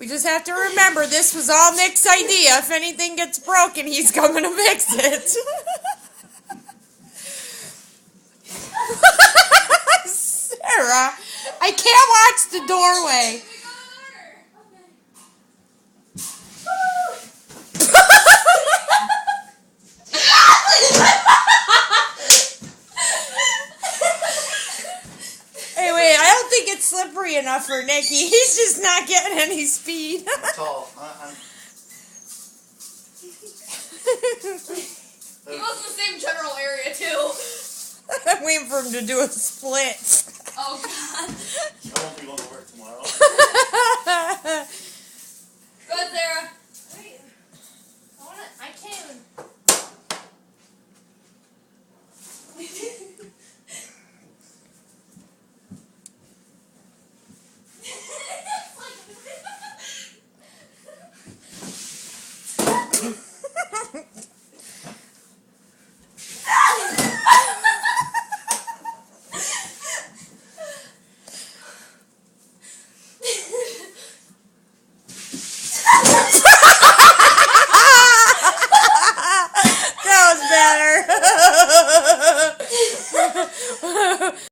We just have to remember this was all Nick's idea. If anything gets broken, he's coming to fix it. Sarah, I can't watch the doorway. Hey, wait, I don't think it's slippery enough for Nicky. He's just not getting any speed. I'm tall. He goes in the same general area, too. I'm waiting for him to do a split. Oh, God. I won't be going to work tomorrow.